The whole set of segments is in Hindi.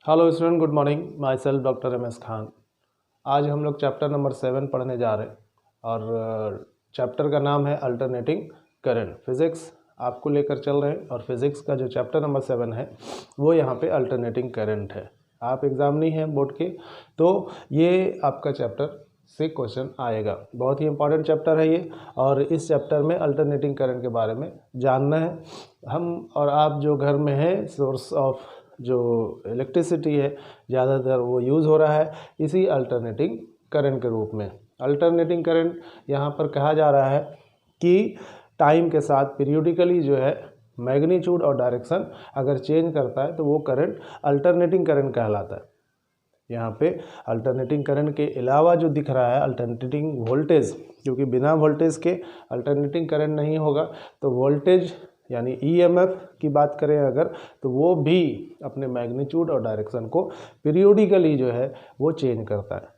Hello student, good morning. My self doctor MS Khan. आज हम लोग चैप्टर नंबर 7 पढ़ने जा रहे हैं और चैप्टर का नाम है अल्टरनेटिंग करंट। फिज़िक्स आपको लेकर चल रहे हैं और फिज़िक्स का जो चैप्टर नंबर 7 है वो यहाँ पे अल्टरनेटिंग करंट है। आप एग्ज़ाम नहीं है बोर्ड के, तो ये आपका चैप्टर से क्वेश्चन आएगा। बहुत ही इंपॉर्टेंट चैप्टर है ये, और इस चैप्टर में अल्टरनेटिंग करंट के बारे में जानना है। हम और आप जो घर में है, सोर्स ऑफ जो इलेक्ट्रिसिटी है ज़्यादातर वो यूज़ हो रहा है इसी अल्टरनेटिंग करंट के रूप में। अल्टरनेटिंग करंट यहाँ पर कहा जा रहा है कि टाइम के साथ पीरियोडिकली जो है मैग्नीट्यूड और डायरेक्शन अगर चेंज करता है तो वो करंट अल्टरनेटिंग करंट कहलाता है। यहाँ पे अल्टरनेटिंग करंट के अलावा जो दिख रहा है अल्टरनेटिंग वोल्टेज, क्योंकि बिना वोल्टेज के अल्टरनेटिंग करंट नहीं होगा, तो वोल्टेज यानी EMF की बात करें अगर, तो वो भी अपने मैग्नीट्यूड और डायरेक्शन को पीरियोडिकली जो है वो चेंज करता है।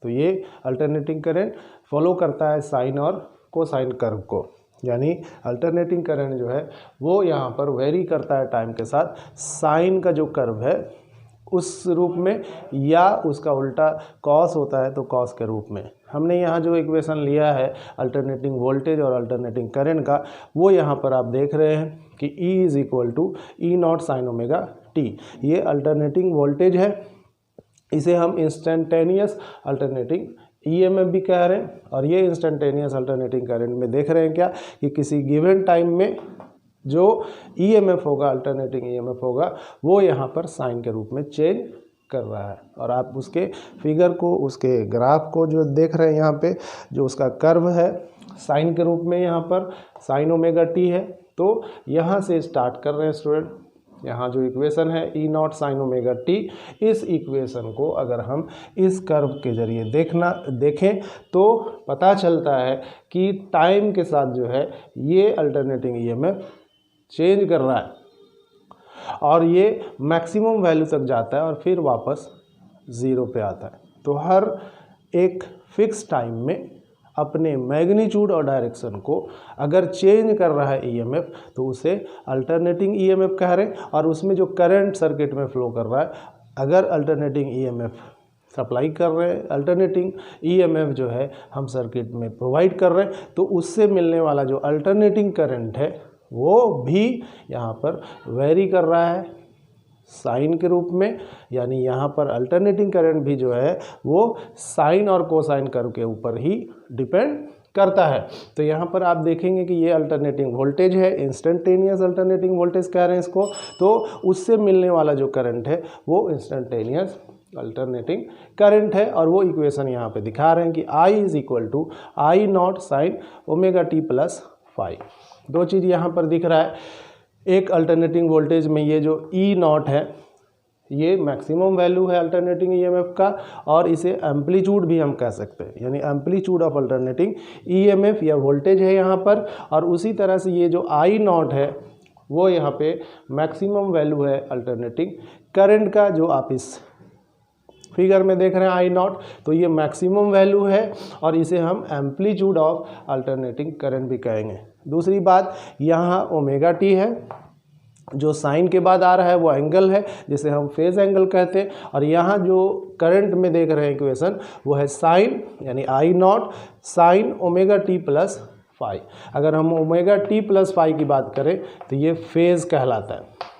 तो ये अल्टरनेटिंग करंट फॉलो करता है साइन और कोसाइन कर्व को, यानी अल्टरनेटिंग करंट जो है वो यहाँ पर वेरी करता है टाइम के साथ साइन का जो कर्व है उस रूप में, या उसका उल्टा कॉस होता है तो कॉस के रूप में। हमने यहाँ जो इक्वेशन लिया है अल्टरनेटिंग वोल्टेज और अल्टरनेटिंग करंट का, वो यहाँ पर आप देख रहे हैं कि E is equal to E0 sine omega t। ये अल्टरनेटिंग वोल्टेज है, इसे हम इंस्टेंटेनियस अल्टरनेटिंग EMF भी कह रहे हैं। और ये इंस्टेंटेनियस अल्टरनेटिंग करंट में देख रहे हैं क्या कि किसी गिवन टाइम में जो EMF होगा, अल्टरनेटिंग EMF होगा, वो यहाँ पर साइन के रूप में चेंज कर रहा है। और आप उसके फिगर को, उसके ग्राफ को जो देख रहे हैं यहाँ पे, जो उसका कर्व है साइन के रूप में, यहाँ पर साइन ओमेगा t है। तो यहाँ से स्टार्ट कर रहे हैं स्टूडेंट। यहाँ जो इक्वेशन है E0 साइन ओमेगा t, इस इक्वेशन को अगर हम इस कर्व के जरिए देखें तो पता चलता है कि टाइम के साथ जो है ये अल्टरनेटिंग EMF चेंज कर रहा है और ये मैक्सिमम वैल्यू तक जाता है और फिर वापस ज़ीरो पे आता है। तो हर एक फिक्स टाइम में अपने मैग्नीट्यूड और डायरेक्शन को अगर चेंज कर रहा है EMF तो उसे अल्टरनेटिंग EMF कह रहे हैं। और उसमें जो करंट सर्किट में फ्लो कर रहा है, अगर अल्टरनेटिंग EMF सप्लाई कर रहे हैं, अल्टरनेटिंग EMF जो है हम सर्किट में प्रोवाइड कर रहे हैं, तो उससे मिलने वाला जो अल्टरनेटिंग करंट है वो भी यहाँ पर वेरी कर रहा है साइन के रूप में। यानी यहाँ पर अल्टरनेटिंग करंट भी जो है वो साइन और कोसाइन कर्व के ऊपर ही डिपेंड करता है। तो यहाँ पर आप देखेंगे कि ये अल्टरनेटिंग वोल्टेज है, इंस्टेंटेनियस अल्टरनेटिंग वोल्टेज कह रहे हैं इसको। तो उससे मिलने वाला जो करंट है वो इंस्टेंटेनियस अल्टरनेटिंग करंट है। और वो इक्वेशन यहाँ पे दिखा रहे हैं कि I is equal to I0 sine omega t plus phi. दो चीज़ यहाँ पर दिख रहा है, एक अल्टरनेटिंग वोल्टेज में ये जो E0 है ये मैक्सिमम वैल्यू है अल्टरनेटिंग EMF का, और इसे एम्पलीट्यूड भी हम कह सकते हैं, यानी एम्पलीट्यूड ऑफ अल्टरनेटिंग EMF या वोल्टेज है यहाँ पर। और उसी तरह से ये जो I0 है वो यहाँ पे मैक्सिमम वैल्यू है अल्टरनेटिंग करंट का, जो आप इस फिगर में देख रहे हैं I0। तो ये मैक्सिमम वैल्यू है और इसे हम एम्पलीट्यूड ऑफ अल्टरनेटिंग करंट भी कहेंगे। दूसरी बात, यहाँ ओमेगा t है, जो साइन के बाद आ रहा है वो एंगल है जिसे हम फेज एंगल कहते हैं। और यहाँ जो करंट में देख रहे हैं इक्वेशन वो है साइन, यानी I0 sine omega t plus phi. अगर हम ओमेगा t प्लस फाई की बात करें तो ये फेज कहलाता है।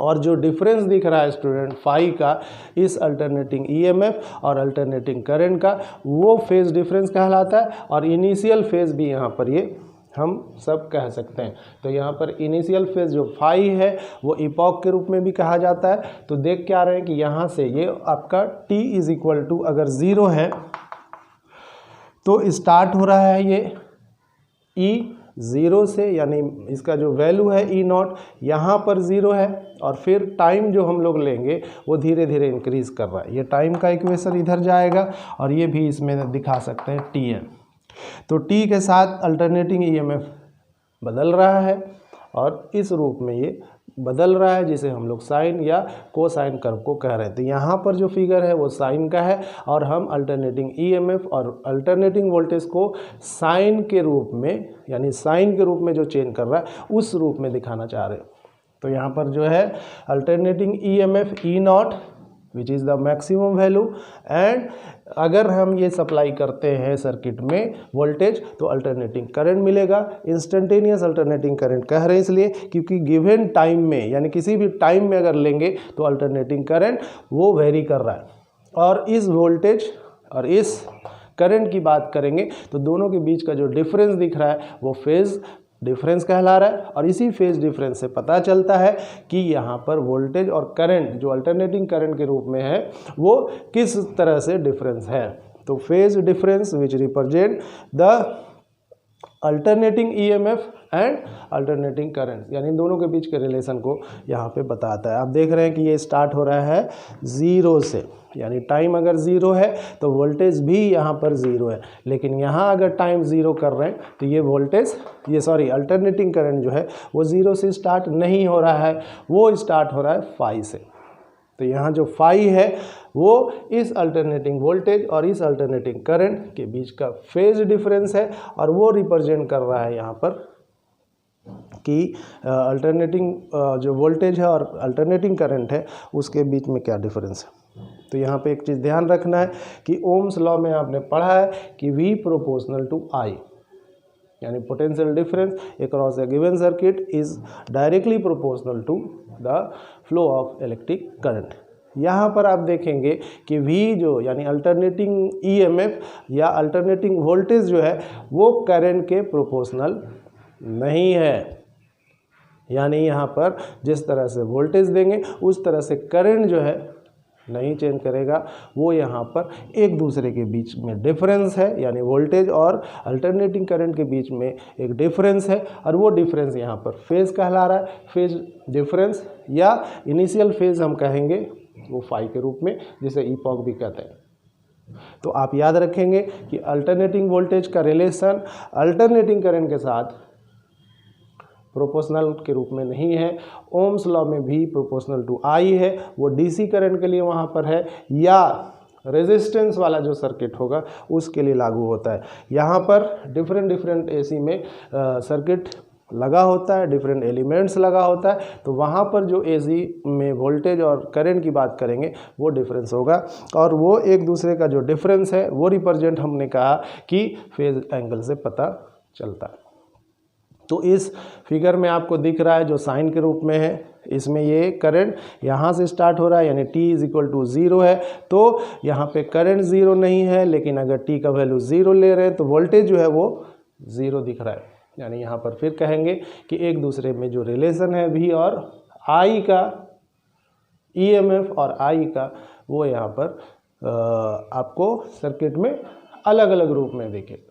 और जो डिफरेंस दिख रहा है स्टूडेंट फाई का इस अल्टरनेटिंग EMF और अल्टरनेटिंग करंट का, वो फेज डिफरेंस कहलाता है। और इनिशियल फेज भी यहाँ पर ये हम सब कह सकते हैं। तो यहाँ पर इनिशियल फेज जो फाई है वो इपॉक के रूप में भी कहा जाता है। तो देख क्या रहे हैं कि यहाँ से ये आपका t इज़ इक्वल टू अगर ज़ीरो है तो स्टार्ट हो रहा है ये E ज़ीरो से, यानी इसका जो वैल्यू है E0 यहाँ पर ज़ीरो है, और फिर टाइम जो हम लोग लेंगे वो धीरे धीरे इंक्रीज़ कर रहा है। ये टाइम का इक्वेशन इधर जाएगा और ये भी इसमें दिखा सकते हैं t है। तो t के साथ अल्टरनेटिंग EMF बदल रहा है और इस रूप में ये बदल रहा है, जिसे हम लोग साइन या कोसाइन कर्व को कह रहे हैं। तो यहाँ पर जो फिगर है वो साइन का है और हम अल्टरनेटिंग EMF और अल्टरनेटिंग वोल्टेज को साइन के रूप में, यानी साइन के रूप में जो चेंज कर रहा है उस रूप में दिखाना चाह रहे हैं। तो यहाँ पर जो है alternating EMF E not which is the maximum value, and अगर हम ये सप्लाई करते हैं सर्किट में वोल्टेज तो अल्टरनेटिंग करंट मिलेगा। इंस्टेंटेनियस अल्टरनेटिंग करंट कह रहे हैं इसलिए क्योंकि गिवन टाइम में यानी किसी भी टाइम में अगर लेंगे तो अल्टरनेटिंग करंट वो वेरी कर रहा है, और इस वोल्टेज और इस करंट की बात करेंगे तो दोनों के बीच का जो डिफरेंस दिख रहा है वो फेज डिफरेंस कहला रहा है, और इसी फेज डिफरेंस से पता चलता है कि यहाँ पर वोल्टेज और करंट जो अल्टरनेटिंग करंट के रूप में है वो किस तरह से डिफरेंस है। तो phase difference which represent the alternating EMF and alternating current, यानी दोनों के बीच के रिलेशन को यहाँ पे बताता है। आप देख रहे हैं कि ये स्टार्ट हो रहा है 0 से, यानी टाइम अगर 0 है तो वोल्टेज भी यहाँ पर 0 है, लेकिन यहाँ अगर टाइम 0 कर रहे हैं तो ये वोल्टेज अल्टरनेटिंग करंट जो है वो 0 से स्टार्ट नहीं हो रहा है, वो स्टार्ट हो रहा है 5 से। तो यहाँ जो 5 है वो इस अल्टरनेटिंग वोल्टेज और इस अल्टरनेटिंग करंट के बीच का फेज डिफरेंस है, और वो रिप्रेजेंट कर रहा है यहाँ पर कि अल्टरनेटिंग जो वोल्टेज है और अल्टरनेटिंग करंट है उसके बीच में क्या डिफरेंस है। तो यहाँ पे एक चीज़ ध्यान रखना है कि ओम्स लॉ में आपने पढ़ा है कि V प्रोपोर्शनल टू I, यानी potential difference across a given circuit is directly proportional to the flow of electric current. यहाँ पर आप देखेंगे कि V जो यानी अल्टरनेटिंग EMF या अल्टरनेटिंग वोल्टेज जो है वो करंट के प्रोपोर्शनल नहीं है, यानी यहाँ पर जिस तरह से वोल्टेज देंगे उस तरह से करंट जो है नहीं चेंज करेगा, वो यहाँ पर एक दूसरे के बीच में डिफरेंस है, यानी वोल्टेज और अल्टरनेटिंग करंट के बीच में एक डिफरेंस है, और वो डिफरेंस यहाँ पर फेज कहला रहा है। फेज डिफरेंस या इनिशियल फेज हम कहेंगे वो फाई के रूप में, जिसे ईपॉक भी कहते हैं। तो आप याद रखेंगे कि अल्टरनेटिंग वोल्टेज का रिलेशन अल्टरनेटिंग करंट के साथ प्रोपोर्शनल के रूप में नहीं है। ओम्स लॉ में भी प्रोपोर्शनल टू I है, वो DC करंट के लिए वहाँ पर है, या रेजिस्टेंस वाला जो सर्किट होगा उसके लिए लागू होता है। यहाँ पर डिफरेंट AC में सर्किट लगा होता है, डिफरेंट एलिमेंट्स लगा होता है, तो वहाँ पर जो AC में वोल्टेज और करंट की बात करेंगे वो डिफरेंस होगा, और वो एक दूसरे का जो डिफरेंस है वो रिप्रेजेंट हमने कहा कि फेज एंगल से पता चलता है। तो इस फिगर में आपको दिख रहा है जो साइन के रूप में है, इसमें ये करंट यहाँ से स्टार्ट हो रहा है, यानी t = 0 है, तो यहाँ पे करंट 0 नहीं है, लेकिन अगर t का वैल्यू 0 ले रहे हैं तो वोल्टेज जो है वो 0 दिख रहा है। यानी यहाँ पर फिर कहेंगे कि एक दूसरे में जो रिलेशन है V और I का, EMF और I का, वो यहाँ पर आपको सर्किट में अलग अलग रूप में दिखेगा।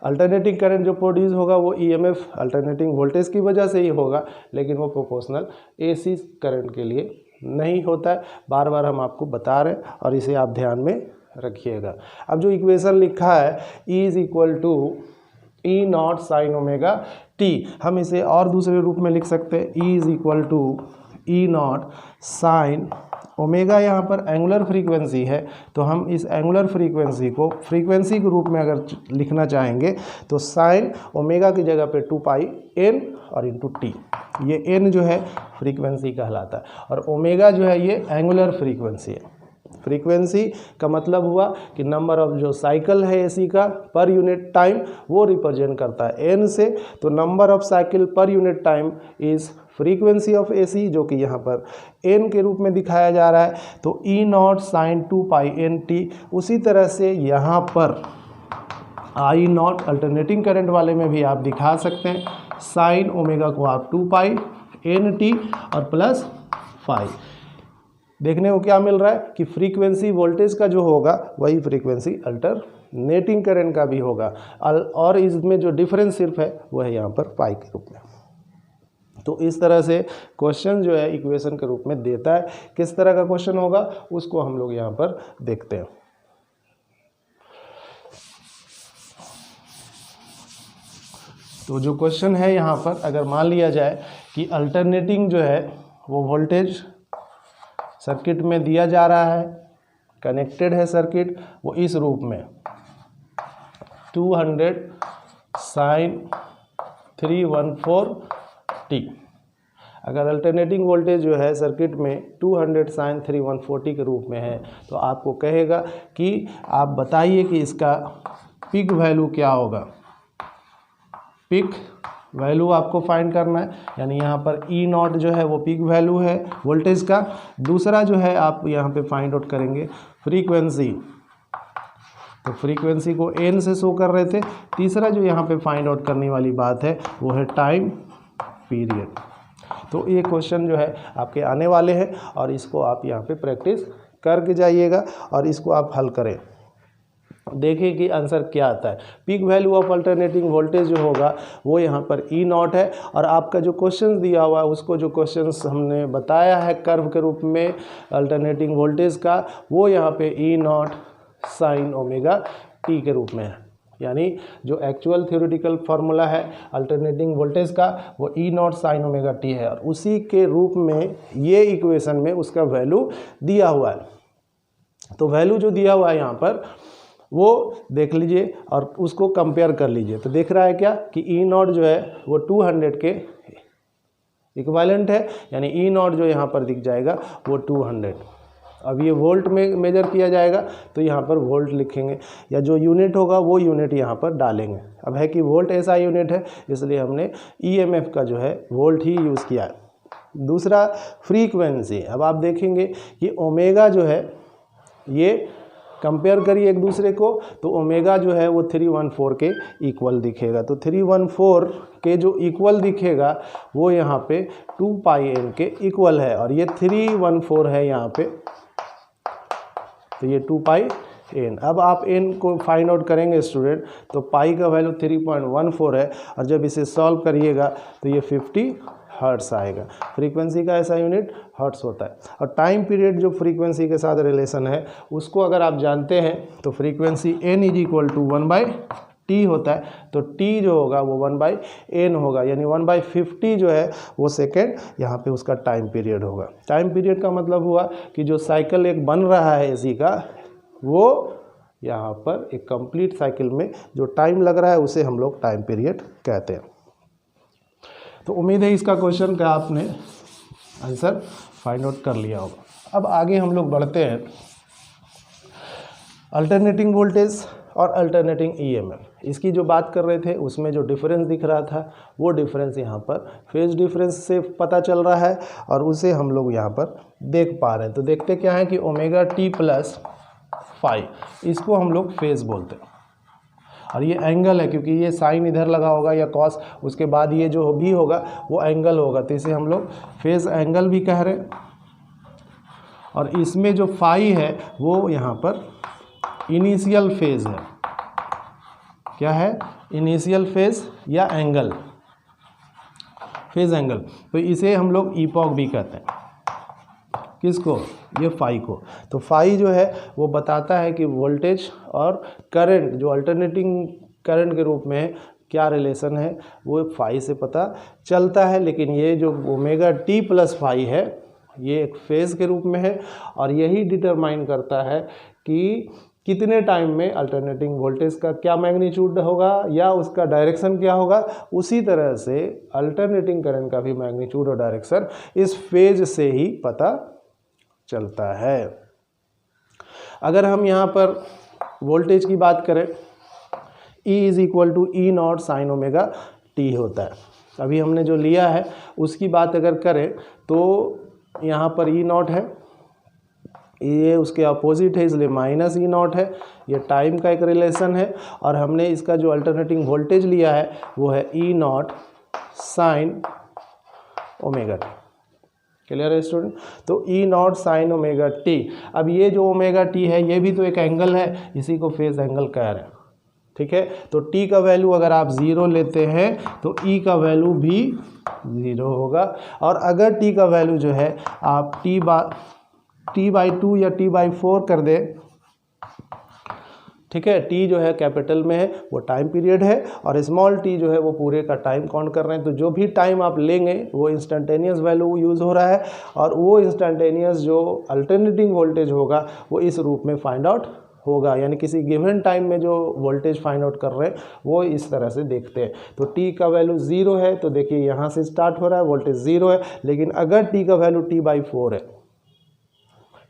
अल्टरनेटिंग करंट जो प्रोड्यूस होगा वो EMF अल्टरनेटिंग वोल्टेज की वजह से ही होगा, लेकिन वो प्रोपोर्शनल AC करंट के लिए नहीं होता है। बार बार हम आपको बता रहे हैं और इसे आप ध्यान में रखिएगा। अब जो इक्वेशन लिखा है E = E0 sin omega t, हम इसे और दूसरे रूप में लिख सकते हैं E = E0 sin ओमेगा, यहाँ पर एंगुलर फ्रीक्वेंसी है, तो हम इस एंगुलर फ्रीक्वेंसी को फ्रीक्वेंसी के रूप में अगर लिखना चाहेंगे तो साइन ओमेगा की जगह पे 2πn और इंटू t, ये n जो है फ्रीक्वेंसी कहलाता है, और ओमेगा जो है ये एंगुलर फ्रीक्वेंसी है। फ्रीक्वेंसी का मतलब हुआ कि नंबर ऑफ जो साइकिल है AC का पर यूनिट टाइम वो रिप्रेजेंट करता है n से, तो number of cycle per unit time is frequency of AC, जो कि यहाँ पर n के रूप में दिखाया जा रहा है, तो E0 sin 2πnt। उसी तरह से यहाँ पर I0 अल्टरनेटिंग करंट वाले में भी आप दिखा सकते हैं, साइन ओमेगा को आप 2πnt और प्लस फाई। देखने को क्या मिल रहा है कि फ्रीक्वेंसी वोल्टेज का जो होगा वही फ्रीक्वेंसी अल्टरनेटिंग करंट का भी होगा, और इसमें जो डिफरेंस सिर्फ है वो है यहाँ पर पाई के रूप में। तो इस तरह से क्वेश्चन जो है इक्वेशन के रूप में देता है। किस तरह का क्वेश्चन होगा उसको हम लोग यहाँ पर देखते हैं। तो जो क्वेश्चन है यहाँ पर, अगर मान लिया जाए कि अल्टरनेटिंग जो है वो वोल्टेज सर्किट में दिया जा रहा है, कनेक्टेड है सर्किट, वो इस रूप में 200 sin 314t, अगर अल्टरनेटिंग वोल्टेज जो है सर्किट में 200 sin 3 140 के रूप में है तो आपको कहेगा कि आप बताइए कि इसका पीक वैल्यू क्या होगा। पीक वैल्यू आपको फाइंड करना है, यानी यहाँ पर ई नॉट जो है वो पीक वैल्यू है वोल्टेज का। दूसरा जो है आप यहाँ पे फाइंड आउट करेंगे फ्रीक्वेंसी, तो फ्रीक्वेंसी को एन से शो कर रहे थे। तीसरा जो यहाँ पे फाइंड आउट करने वाली बात है वो है टाइम पीरियड। तो ये क्वेश्चन जो है आपके आने वाले हैं और इसको आप यहाँ पे प्रैक्टिस करके जाइएगा और इसको आप हल करें, देखिए कि आंसर क्या आता है। Peak value of alternating voltage जो होगा वो यहाँ पर ई नॉट है, और आपका जो क्वेश्चन दिया हुआ है उसको जो क्वेश्चन हमने बताया है कर्व के रूप में अल्टरनेटिंग वोल्टेज का, वो यहाँ पे ई नॉट साइन ओमेगा टी के रूप में है। यानी जो एक्चुअल थ्योरेटिकल फार्मूला है अल्टरनेटिंग वोल्टेज का वो ई नॉट साइन ओमेगा टी है, और उसी के रूप में ये इक्वेशन में उसका वैल्यू दिया हुआ है। तो वैल्यू जो दिया हुआ है यहाँ पर वो देख लीजिए और उसको कंपेयर कर लीजिए। तो देख रहा है क्या कि ई नॉट जो है वो 200 के इक्विवेलेंट है, यानी ई नॉट जो यहाँ पर दिख जाएगा वो 200। अब ये वोल्ट में मेजर किया जाएगा तो यहाँ पर वोल्ट लिखेंगे, या जो यूनिट होगा वो यूनिट यहाँ पर डालेंगे। अब है कि वोल्ट ऐसा यूनिट है इसलिए हमने ईएमएफ का जो है वोल्ट ही यूज़ किया है। दूसरा फ्रीक्वेंसी, अब आप देखेंगे कि ओमेगा जो है ये कंपेयर करिए एक दूसरे को, तो ओमेगा जो है वो 314 के इक्वल दिखेगा। तो 314 के जो इक्वल दिखेगा वो यहाँ पे 2 पाई एन के इक्वल है, और ये 314 है यहाँ पे, तो ये 2 पाई एन। अब आप एन को फाइंड आउट करेंगे स्टूडेंट, तो पाई का वैल्यू 3.14 है, और जब इसे सॉल्व करिएगा तो ये 50 हर्ट्स आएगा। फ्रीक्वेंसी का ऐसा यूनिट हर्ट्स होता है। और टाइम पीरियड जो फ्रीक्वेंसी के साथ रिलेशन है उसको अगर आप जानते हैं तो frequency n is equal to 1/t होता है, तो t जो होगा वो 1/n होगा, यानी 1/50 जो है वो सेकेंड यहाँ पे उसका टाइम पीरियड होगा। टाइम पीरियड का मतलब हुआ कि जो साइकिल एक बन रहा है एसी का, वो यहाँ पर एक कंप्लीट साइकिल में जो टाइम लग रहा है उसे हम लोग टाइम पीरियड कहते हैं। तो उम्मीद है इसका क्वेश्चन का आपने आंसर फाइंड आउट कर लिया होगा। अब आगे हम लोग बढ़ते हैं अल्टरनेटिंग वोल्टेज और अल्टरनेटिंग ईएमएफ। इसकी जो बात कर रहे थे उसमें जो डिफरेंस दिख रहा था वो डिफरेंस यहाँ पर फेज डिफरेंस से पता चल रहा है, और उसे हम लोग यहाँ पर देख पा रहे हैं। तो देखते क्या है कि ओमेगा टी प्लस फाई, इसको हम लोग फेज बोलते हैं, और ये एंगल है क्योंकि ये साइन इधर लगा होगा या कॉस, उसके बाद ये जो भी होगा वो एंगल होगा, तो इसे हम लोग फेज एंगल भी कह रहे हैं। और इसमें जो फाई है वो यहाँ पर इनिशियल फेज है। क्या है? इनिशियल फेज या एंगल, फेज एंगल। तो इसे हम लोग ईपॉक भी कहते हैं। किसको? ये फाई को। तो फाई जो है वो बताता है कि वोल्टेज और करंट जो अल्टरनेटिंग करंट के रूप में है क्या रिलेशन है, वो फाई से पता चलता है। लेकिन ये जो ओमेगा टी प्लस फाई है ये एक फेज के रूप में है, और यही डिटरमाइन करता है कि कितने टाइम में अल्टरनेटिंग वोल्टेज का क्या मैग्नीट्यूड होगा या उसका डायरेक्शन क्या होगा। उसी तरह से अल्टरनेटिंग करंट का भी मैग्नीट्यूड और डायरेक्शन इस फेज से ही पता चलता है। अगर हम यहाँ पर वोल्टेज की बात करें, E is equal to E not sine omega t होता है। अभी हमने जो लिया है उसकी बात अगर करें तो यहाँ पर ई नॉट है, ये उसके अपोजिट है इसलिए माइनस ई नॉट है, ये टाइम का एक रिलेशन है। और हमने इसका जो अल्टरनेटिंग वोल्टेज लिया है वो है E not sine omega t. Clear है स्टूडेंट? तो E not sine omega t. अब ये जो ओमेगा टी है ये भी तो एक एंगल है, इसी को फेज एंगल कह रहे हैं। ठीक है, तो टी का वैल्यू अगर आप 0 लेते हैं तो ई का वैल्यू भी 0 होगा। और अगर टी का वैल्यू जो है आप t/2 या t/4 कर दें, ठीक है, टी जो है कैपिटल में है वो टाइम पीरियड है, और स्मॉल टी जो है वो पूरे का टाइम काउंट कर रहे हैं। तो जो भी टाइम आप लेंगे वो इंस्टेंटेनियस वैल्यू यूज़ हो रहा है, और वो इंस्टेंटेनियस जो अल्टरनेटिंग वोल्टेज होगा वो इस रूप में फाइंड आउट होगा, यानी किसी गिवन टाइम में जो वोल्टेज फाइंड आउट कर रहे हैं वो इस तरह से देखते हैं। तो t का वैल्यू 0 है तो देखिए यहाँ से स्टार्ट हो रहा है, वोल्टेज 0 है। लेकिन अगर t का वैल्यू t/4 है,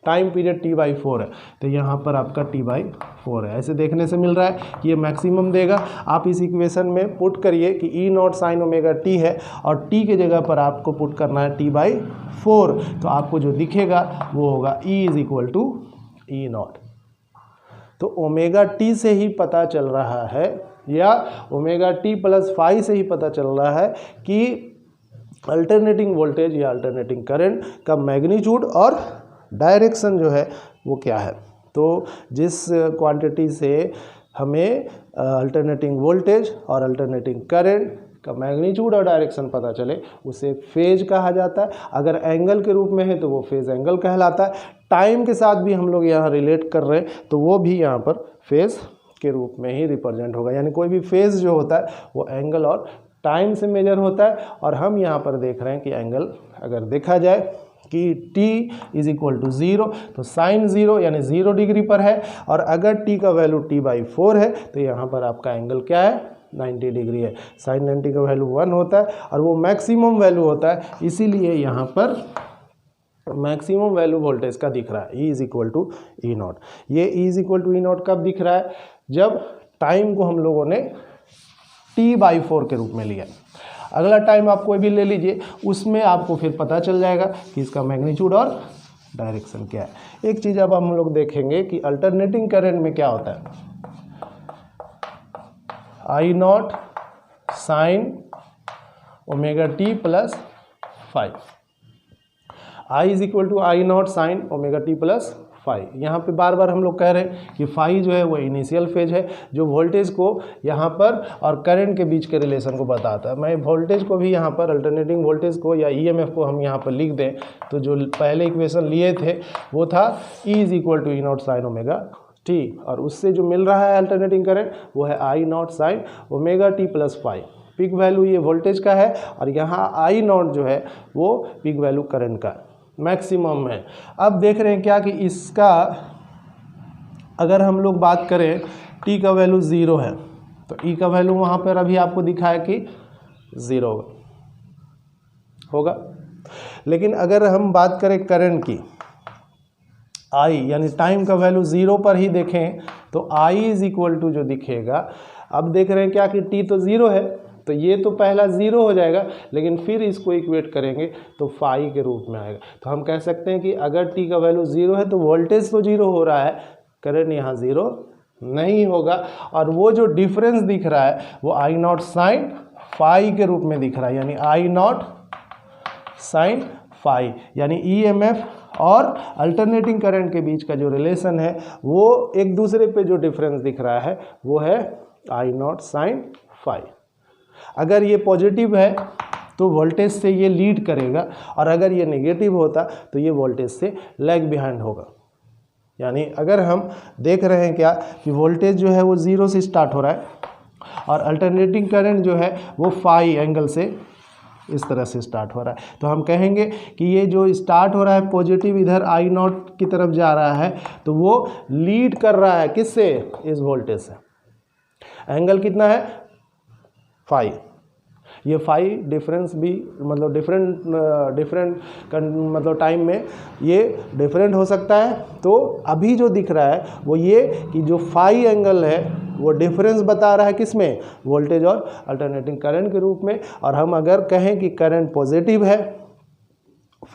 टाइम पीरियड t/4 है, तो यहाँ पर आपका t/4 है। ऐसे देखने से मिल रहा है कि ये मैक्सिमम देगा। आप इस इक्वेशन में पुट करिए कि E0 sin ओमेगा t है और t के जगह पर आपको पुट करना है t/4, तो आपको जो दिखेगा वो होगा E = E0। तो ओमेगा t से ही पता चल रहा है, या ओमेगा t + phi से ही पता चल रहा है कि अल्टरनेटिंग वोल्टेज या अल्टरनेटिंग करंट का मैग्नीट्यूड और डायरेक्शन जो है वो क्या है। तो जिस क्वांटिटी से हमें अल्टरनेटिंग वोल्टेज और अल्टरनेटिंग करंट का मैग्नीट्यूड और डायरेक्शन पता चले उसे फेज कहा जाता है। अगर एंगल के रूप में है तो वो फेज एंगल कहलाता है। टाइम के साथ भी हम लोग यहाँ रिलेट कर रहे हैं तो वो भी यहाँ पर फेज के रूप में ही रिप्रेजेंट होगा। यानी कोई भी फेज जो होता है वो एंगल और टाइम से मेजर होता है। और हम यहाँ पर देख रहे हैं कि एंगल अगर देखा जाए कि t = 0 तो साइन 0 यानी 0 डिग्री पर है, और अगर t का वैल्यू t/4 है तो यहाँ पर आपका एंगल क्या है, 90 डिग्री है। साइन 90 का वैल्यू 1 होता है और वो मैक्सिमम वैल्यू होता है, इसीलिए यहाँ पर मैक्सिमम वैल्यू वोल्टेज का दिख रहा है E = E0। ये E = E0 कब दिख रहा है, जब टाइम को हम लोगों ने t/4 के रूप में लिया। अगला टाइम आप कोई भी ले लीजिए, उसमें आपको फिर पता चल जाएगा कि इसका मैग्नीट्यूड और डायरेक्शन क्या है। एक चीज़ अब हम लोग देखेंगे कि अल्टरनेटिंग करंट में क्या होता है। I0 sin omega t + phi, I = I0 sin omega t + phi। यहाँ पे बार बार हम लोग कह रहे हैं कि phi जो है वो इनिशियल फेज है, जो वोल्टेज को यहाँ पर और करंट के बीच के रिलेशन को बताता है। मैं वोल्टेज को भी यहाँ पर अल्टरनेटिंग वोल्टेज को या EMF को हम यहाँ पर लिख दें तो जो पहले इक्वेशन लिए थे वो था E = E0 sin omega t, और उससे जो मिल रहा है अल्टरनेटिंग करंट वो है I0 sin omega t + phi। Peak value ये वोल्टेज का है और यहाँ I0 जो है वो पिक वैल्यू करंट का मैक्सिमम है। अब देख रहे हैं क्या कि इसका अगर हम लोग बात करें t का वैल्यू 0 है तो E का वैल्यू वहाँ पर अभी आपको दिखा है कि 0 होगा। लेकिन अगर हम बात करें करंट की I यानी टाइम का वैल्यू 0 पर ही देखें तो I = जो दिखेगा, अब देख रहे हैं क्या कि t तो 0 है तो ये तो पहला 0 हो जाएगा, लेकिन फिर इसको इक्वेट करेंगे तो phi के रूप में आएगा। तो हम कह सकते हैं कि अगर t का वैल्यू 0 है तो वोल्टेज तो 0 हो रहा है, करंट यहाँ 0 नहीं होगा, और वो जो डिफरेंस दिख रहा है वो I0 sin phi के रूप में दिख रहा है, यानी I0 sin phi, यानी EMF और अल्टरनेटिंग करंट के बीच का जो रिलेशन है वो एक दूसरे पे जो डिफरेंस दिख रहा है वो है I0 sin phi। अगर ये पॉजिटिव है तो वोल्टेज से ये लीड करेगा, और अगर ये नेगेटिव होता तो ये वोल्टेज से लैग बिहाइंड होगा। यानी अगर हम देख रहे हैं क्या कि वोल्टेज जो है वो 0 से स्टार्ट हो रहा है और अल्टरनेटिंग करंट जो है वो phi एंगल से इस तरह से स्टार्ट हो रहा है, तो हम कहेंगे कि ये जो स्टार्ट हो रहा है पॉजिटिव इधर I0 की तरफ जा रहा है तो वो लीड कर रहा है किससे, इस वोल्टेज से। एंगल कितना है, phi। ये phi डिफरेंस भी मतलब डिफरेंट मतलब टाइम में ये डिफरेंट हो सकता है। तो अभी जो दिख रहा है वो ये कि जो phi एंगल है वो डिफरेंस बता रहा है किस में, वोल्टेज और अल्टरनेटिंग करंट के रूप में। और हम अगर कहें कि करंट पॉजिटिव है,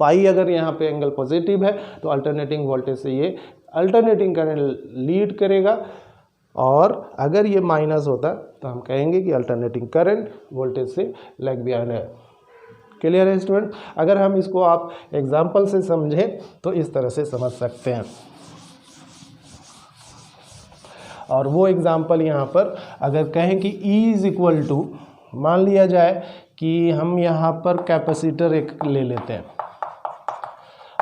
phi अगर यहाँ पे एंगल पॉजिटिव है तो अल्टरनेटिंग वोल्टेज से ये अल्टरनेटिंग करंट लीड करेगा, और अगर ये माइनस होता तो हम कहेंगे कि अल्टरनेटिंग करंट वोल्टेज से लैग बिहाइंड है। क्लियर है स्टूडेंट। अगर हम इसको आप एग्जांपल से समझें तो इस तरह से समझ सकते हैं। और वो एग्जांपल यहाँ पर अगर कहें कि E = मान लिया जाए कि हम यहाँ पर कैपेसिटर एक ले लेते हैं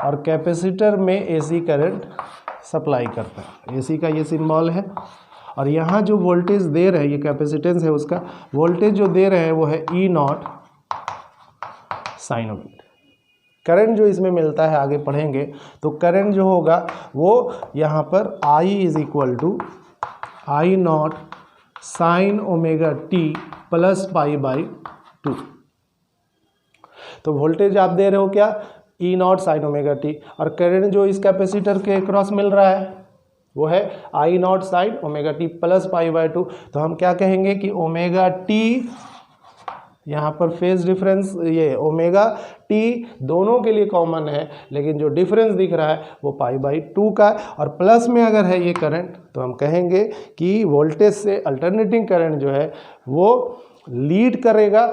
और कैपेसिटर में AC करंट सप्लाई करते हैं। AC का ये सिंबल है और यहाँ जो वोल्टेज दे रहे हैं, ये कैपेसिटेंस है, उसका वोल्टेज जो दे रहे हैं वो है E0 sin ओमेगा। करंट जो इसमें मिलता है आगे पढ़ेंगे, तो करंट जो होगा वो यहाँ पर I is equal to I naught sine omega t plus pi by 2। तो वोल्टेज आप दे रहे हो क्या, E naught sine omega t, और करंट जो इस कैपेसिटर के क्रॉस मिल रहा है वो है I naught sine omega t plus pi by 2। तो हम क्या कहेंगे कि ओमेगा टी, यहाँ पर फेज डिफरेंस ये ओमेगा टी दोनों के लिए कॉमन है, लेकिन जो डिफरेंस दिख रहा है वो पाई बाई 2 का है, और प्लस में अगर है ये करंट तो हम कहेंगे कि वोल्टेज से अल्टरनेटिंग करंट जो है वो लीड करेगा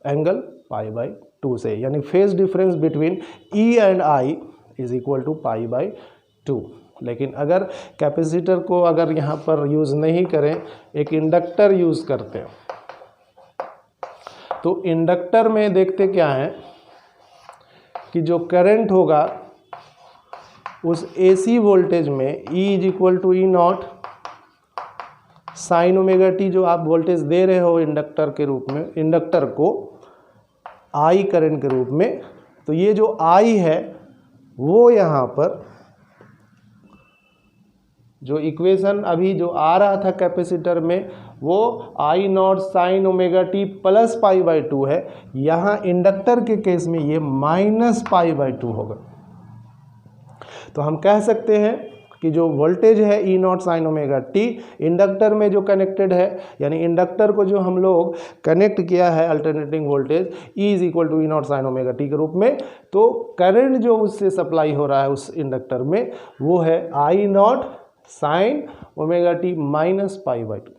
एंगल पाई बाई 2 से, यानी phase difference between E and I is equal to pi by 2। लेकिन अगर कैपेसिटर को अगर यहाँ पर यूज़ नहीं करें, एक इंडक्टर यूज़ करते हैं, तो इंडक्टर में देखते क्या है कि जो करंट होगा उस AC वोल्टेज में E is equal to E not sine omega t, जो आप वोल्टेज दे रहे हो इंडक्टर के रूप में, इंडक्टर को I करंट के रूप में, तो ये जो I है वो यहाँ पर जो इक्वेशन अभी जो आ रहा था कैपेसिटर में वो I naught sine omega t plus pi by 2 है, यहाँ इंडक्टर के केस में ये माइनस पाई बाई 2 होगा। तो हम कह सकते हैं कि जो वोल्टेज है E naught sine omega T inductor में जो कनेक्टेड है, यानी इंडक्टर को जो हम लोग कनेक्ट किया है alternating voltage E is equal to E not sine omega t के रूप में, तो करंट जो उससे सप्लाई हो रहा है उस इंडक्टर में वो है I naught sine omega T minus pi by 2।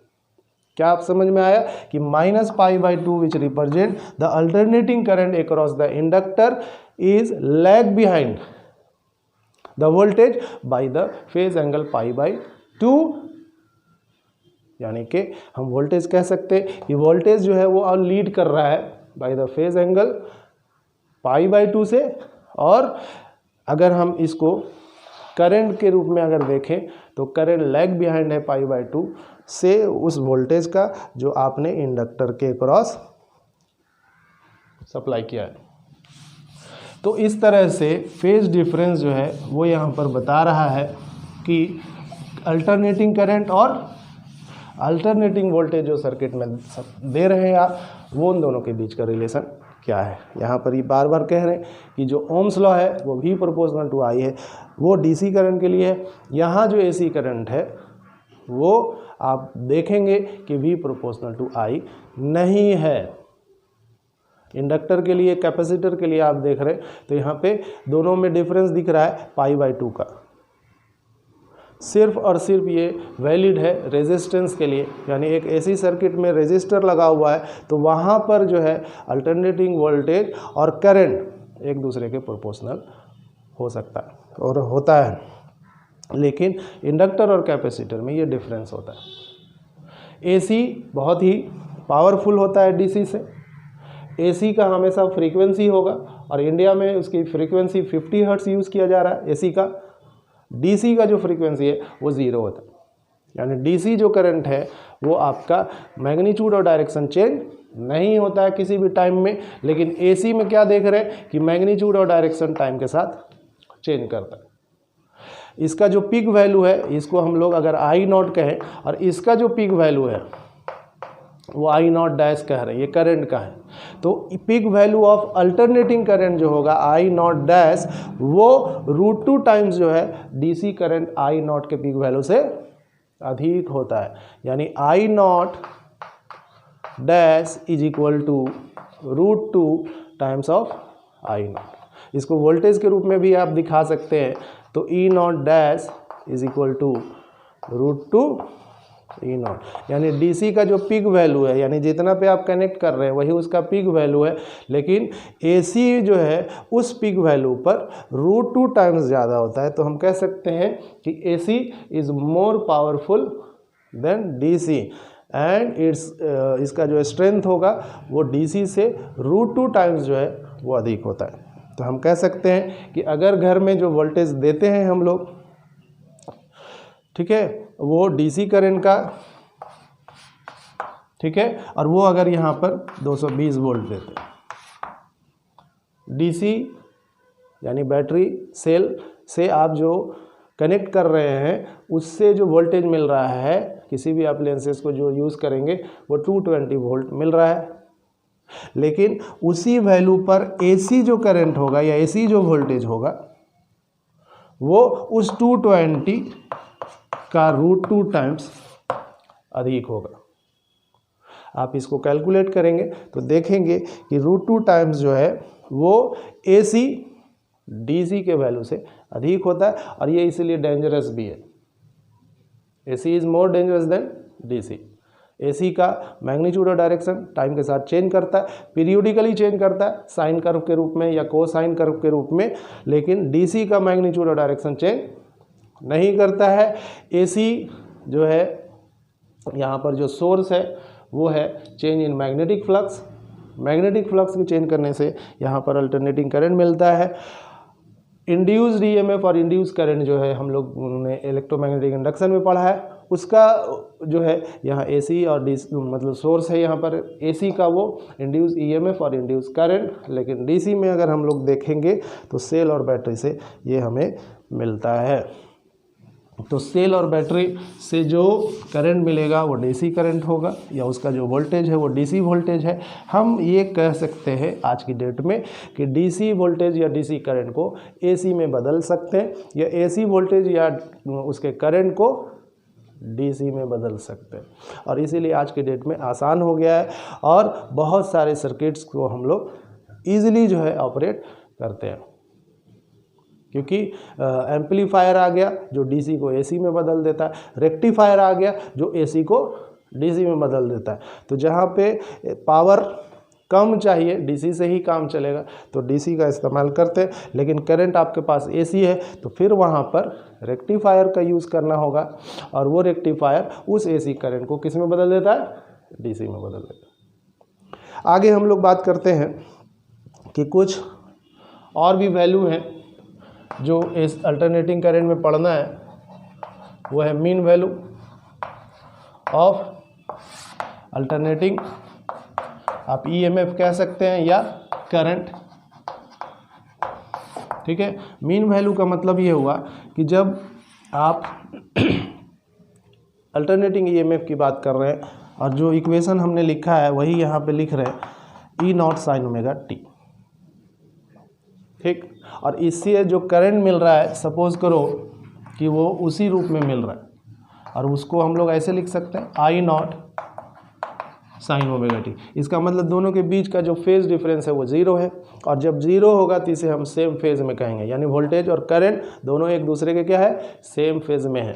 क्या आप समझ में आया कि minus pi by 2 which represent the alternating current across the inductor is lag behind the voltage by the phase angle pi by 2। यानी कि हम वोल्टेज कह सकते हैं कि वोल्टेज जो है वो और लीड कर रहा है by the phase angle pi by 2 से, और अगर हम इसको करंट के रूप में अगर देखें तो करंट लैग बिहाइंड है पाई बाई 2 से उस वोल्टेज का जो आपने इंडक्टर के क्रॉस सप्लाई किया है। तो इस तरह से फेज डिफरेंस जो है वो यहाँ पर बता रहा है कि अल्टरनेटिंग करंट और अल्टरनेटिंग वोल्टेज जो सर्किट में दे रहे हैं आप, वो उन दोनों के बीच का रिलेशन क्या है। यहाँ पर ये बार बार कह रहे हैं कि जो ओम्स लॉ है वो भी प्रोपोर्शनल टू आई है, वो डीसी करंट के लिए है। यहाँ जो एसी करंट है वो आप देखेंगे कि भी प्रोपोर्शनल टू आई नहीं है। इंडक्टर के लिए, कैपेसिटर के लिए आप देख रहे हैं तो यहाँ पे दोनों में डिफरेंस दिख रहा है पाई बाई 2 का। सिर्फ और सिर्फ ये वैलिड है रेजिस्टेंस के लिए, यानी एक एसी सर्किट में रेजिस्टर लगा हुआ है तो वहाँ पर जो है अल्टरनेटिंग वोल्टेज और करंट एक दूसरे के प्रोपोर्शनल हो सकता है और होता है, लेकिन इंडक्टर और कैपेसिटर में ये डिफरेंस होता है। एसी बहुत ही पावरफुल होता है डीसी से। एसी का हमेशा फ्रीक्वेंसी होगा और इंडिया में उसकी फ्रीक्वेंसी 50 हर्ट्ज यूज़ किया जा रहा है एसी का। डीसी का जो फ्रीक्वेंसी है वो 0 होता है, यानी डीसी जो करंट है वो आपका मैग्नीट्यूड और डायरेक्शन चेंज नहीं होता है किसी भी टाइम में, लेकिन एसी में क्या देख रहे हैं कि मैग्नीट्यूड और डायरेक्शन टाइम के साथ चेंज करता है। इसका जो पीक वैल्यू है, इसको हम लोग अगर आई नॉट कहें, और इसका जो पीक वैल्यू है वो आई नॉट डैश कह रहे हैं, ये करंट का है। तो peak value of alternating current जो होगा आई नॉट डैश, वो √2 टाइम्स जो है डीसी करंट आई नॉट के पीक वैल्यू से अधिक होता है, यानी I nought dash is equal to √2 times of I nought. इसको वोल्टेज के रूप में भी आप दिखा सकते हैं, तो E nought dash is equal to √2 E nought, यानी डीसी का जो पीक वैल्यू है, यानी जितना पे आप कनेक्ट कर रहे हैं वही उसका पीक वैल्यू है, लेकिन एसी जो है उस पीक वैल्यू पर √2 टाइम्स ज़्यादा होता है। तो हम कह सकते हैं कि AC is more powerful than DC and इसका जो स्ट्रेंथ होगा वो डीसी से √2 टाइम्स जो है वो अधिक होता है। तो हम कह सकते हैं कि अगर घर में जो वोल्टेज देते हैं हम लोग, ठीक है, वो डीसी करंट का, ठीक है, और वो अगर यहाँ पर 220 वोल्ट देते हैं, डीसी यानी बैटरी सेल से आप जो कनेक्ट कर रहे हैं उससे जो वोल्टेज मिल रहा है, किसी भी अप्लायंसेस को जो यूज़ करेंगे वो 220 वोल्ट मिल रहा है। लेकिन उसी वैल्यू पर AC जो करंट होगा या AC जो वोल्टेज होगा वो उस 220 का √2 टाइम्स अधिक होगा। आप इसको कैलकुलेट करेंगे तो देखेंगे कि √2 टाइम्स जो है वो AC DC के वैल्यू से अधिक होता है, और ये इसीलिए डेंजरस भी है। AC is more dangerous than DC। AC का मैग्नीट्यूड और डायरेक्शन टाइम के साथ चेंज करता है, पीरियोडिकली चेंज करता है, साइन कर्व के रूप में या कोसाइन कर्व के रूप में, लेकिन DC का मैग्नीट्यूड और डायरेक्शन चेंज नहीं करता है। AC जो है यहाँ पर जो सोर्स है वो है change in magnetic flux. Magnetic flux के चेंज करने से यहाँ पर अल्टरनेटिंग करंट मिलता है। इंड्यूस्ड EMF और इंड्यूस करंट जो है हम लोग ने इलेक्ट्रोमैग्नेटिक इंडक्शन में पढ़ा है, उसका जो है यहाँ AC और DC मतलब सोर्स है यहाँ पर AC का वो इंड्यूस EMF और इंड्यूस करंट, लेकिन DC में अगर हम लोग देखेंगे तो सेल और बैटरी से ये हमें मिलता है। तो सेल और बैटरी से जो करंट मिलेगा वो DC करंट होगा, या उसका जो वोल्टेज है वो DC वोल्टेज है। हम ये कह सकते हैं आज की डेट में कि DC वोल्टेज या DC करंट को AC में बदल सकते हैं, या AC वोल्टेज या उसके करंट को DC में बदल सकते हैं, और इसीलिए आज की डेट में आसान हो गया है और बहुत सारे सर्किट्स को हम लोग ईजिली जो है ऑपरेट करते हैं, क्योंकि एम्पलीफायर आ गया जो DC को AC में बदल देता है, रेक्टिफायर आ गया जो AC को DC में बदल देता है। तो जहाँ पे पावर कम चाहिए DC से ही काम चलेगा तो DC का इस्तेमाल करते हैं, लेकिन करंट आपके पास AC है तो फिर वहाँ पर रेक्टिफायर का यूज़ करना होगा, और वो रेक्टिफायर उस AC करंट को किस में बदल देता है? DC में बदल देता है। आगे हम लोग बात करते हैं कि कुछ और भी वैल्यू हैं जो इस अल्टरनेटिंग करंट में पढ़ना है। वो है मीन वैल्यू ऑफ अल्टरनेटिंग, आप EMF कह सकते हैं या करंट, ठीक है। मीन वैल्यू का मतलब ये हुआ कि जब आप अल्टरनेटिंग EMF की बात कर रहे हैं और जो इक्वेशन हमने लिखा है वही यहाँ पे लिख रहे हैं E0 sin ओमेगा t, ठीक। और इससे जो करंट मिल रहा है सपोज करो कि वो उसी रूप में मिल रहा है, और उसको हम लोग ऐसे लिख सकते हैं I0 sin ओमेगा t। इसका मतलब दोनों के बीच का जो फेज डिफरेंस है वो 0 है, और जब 0 होगा तो इसे हम सेम फेज में कहेंगे, यानी वोल्टेज और करंट दोनों एक दूसरे के क्या है? सेम फेज में है,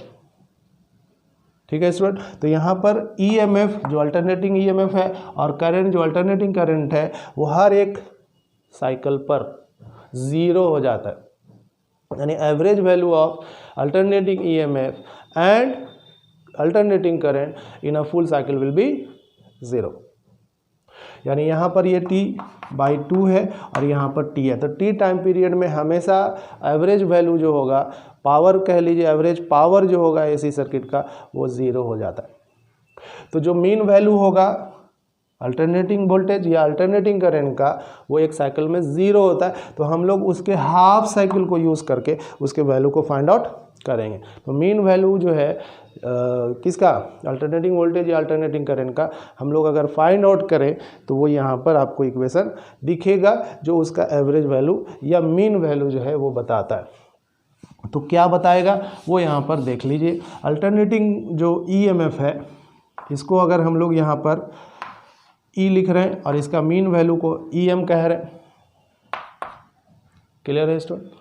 ठीक है स्टूडेंट। तो यहाँ पर EMF जो अल्टरनेटिंग EMF है और करंट जो अल्टरनेटिंग करंट है वो हर एक साइकिल पर 0 हो जाता है, यानी average value of alternating EMF and alternating current in a full cycle will be 0। यानी यहाँ पर ये T/2 है और यहाँ पर T है, तो T टाइम पीरियड में हमेशा एवरेज वैल्यू जो होगा, पावर कह लीजिए, एवरेज पावर जो होगा AC सर्किट का वो 0 हो जाता है। तो जो मीन वैल्यू होगा अल्टरनेटिंग वोल्टेज या अल्टरनेटिंग करंट का वो एक साइकिल में 0 होता है, तो हम लोग उसके हाफ साइकिल को यूज़ करके उसके वैल्यू को फाइंड आउट करेंगे। तो मीन वैल्यू जो है किसका? अल्टरनेटिंग वोल्टेज या अल्टरनेटिंग करंट का हम लोग अगर फाइंड आउट करें तो वो यहाँ पर आपको इक्वेशन दिखेगा जो उसका एवरेज वैल्यू या मीन वैल्यू जो है वो बताता है। तो क्या बताएगा वो यहाँ पर देख लीजिए। अल्टरनेटिंग जो EMF है इसको अगर हम लोग यहाँ पर E लिख रहे हैं और इसका मीन वैल्यू को EM कह रहे हैं, क्लियर है स्टूडेंट।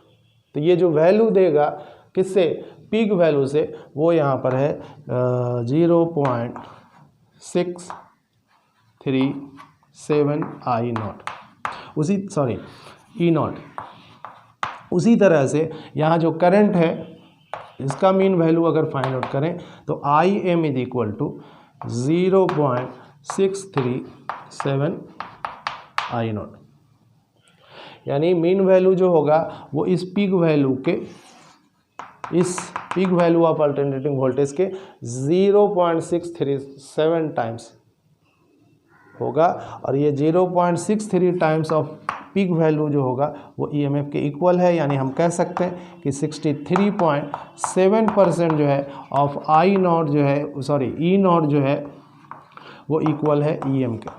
तो ये जो वैल्यू देगा किससे? पीक वैल्यू से, वो यहाँ पर है 0.637 I0 E0। उसी तरह से यहाँ जो करंट है इसका मीन वैल्यू अगर फाइंड आउट करें तो IM is equal to 0.637 I0, यानी मीन वैल्यू जो होगा वो इस peak value of alternating voltage के 0.637 टाइम्स होगा, और ये 0.63 टाइम्स ऑफ पीक वैल्यू जो होगा वो ईएमएफ के इक्वल है, यानी हम कह सकते हैं कि 63.7% जो है ऑफ आई नॉट जो है ई नॉट जो है वो इक्वल है ईएम के।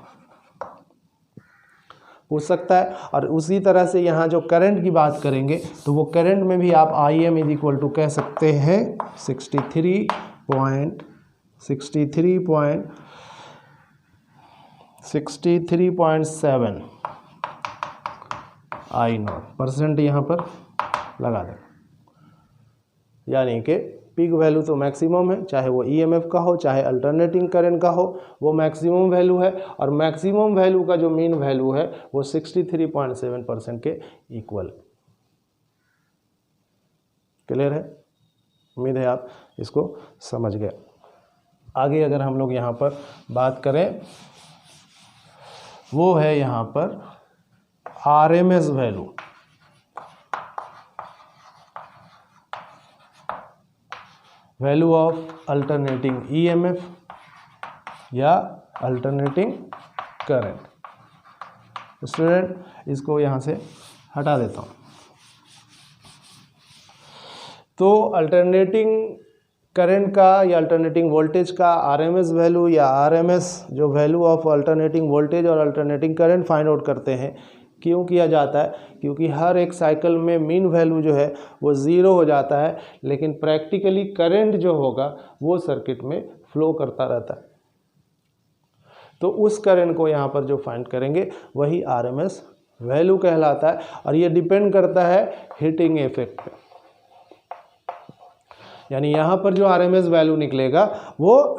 पूछ सकता है। और उसी तरह से यहाँ जो करंट की बात करेंगे तो वो करंट में भी आप I M is equal to कह सकते हैं 63.7 आई नॉट परसेंट यहाँ पर लगा दें, यानी कि पीक वैल्यू तो मैक्सिमम है, चाहे वो ईएमएफ का हो चाहे अल्टरनेटिंग करंट का हो, वो मैक्सिमम वैल्यू है। और मैक्सिमम वैल्यू का जो मीन वैल्यू है वो 63.7% के इक्वल। क्लियर है? उम्मीद है आप इसको समझ गए। आगे अगर हम लोग यहाँ पर बात करें वो है यहाँ पर RMS value. Value of alternating EMF या अल्टरनेटिंग करंट। स्टूडेंट, इसको यहाँ से हटा देता हूँ। तो अल्टरनेटिंग करंट का या अल्टरनेटिंग वोल्टेज का आरएमएस वैल्यू या आरएमएस जो वैल्यू ऑफ अल्टरनेटिंग वोल्टेज और अल्टरनेटिंग करंट फाइंड आउट करते हैं, क्यों किया जाता है? क्योंकि हर एक साइकिल में मीन वैल्यू जो है वो ज़ीरो हो जाता है, लेकिन प्रैक्टिकली करंट जो होगा वो सर्किट में फ्लो करता रहता है। तो उस करंट को यहाँ पर जो फाइंड करेंगे वही आरएमएस वैल्यू कहलाता है। और ये डिपेंड करता है हीटिंग इफेक्ट पे, यानी यहाँ पर जो आरएमएस वैल्यू निकलेगा वो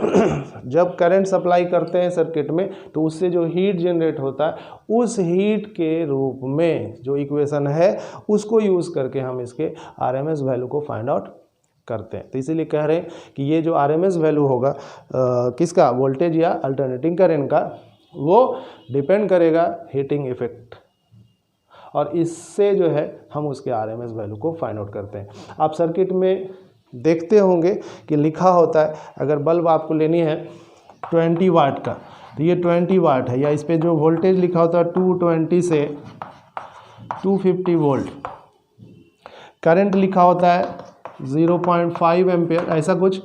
जब करंट सप्लाई करते हैं सर्किट में तो उससे जो हीट जनरेट होता है उस हीट के रूप में जो इक्वेशन है उसको यूज़ करके हम इसके आरएमएस वैल्यू को फाइंड आउट करते हैं। तो इसीलिए कह रहे हैं कि ये जो आरएमएस वैल्यू होगा किसका, वोल्टेज या अल्टरनेटिंग करंट का, वो डिपेंड करेगा हीटिंग इफेक्ट, और इससे जो है हम उसके आरएमएस वैल्यू को फाइंड आउट करते हैं। आप सर्किट में देखते होंगे कि लिखा होता है, अगर बल्ब आपको लेनी है 20 वाट का तो ये 20 वाट है, या इस पर जो वोल्टेज लिखा होता है 220 से 250 वोल्ट, करंट लिखा होता है 0.5 एम्पियर, ऐसा कुछ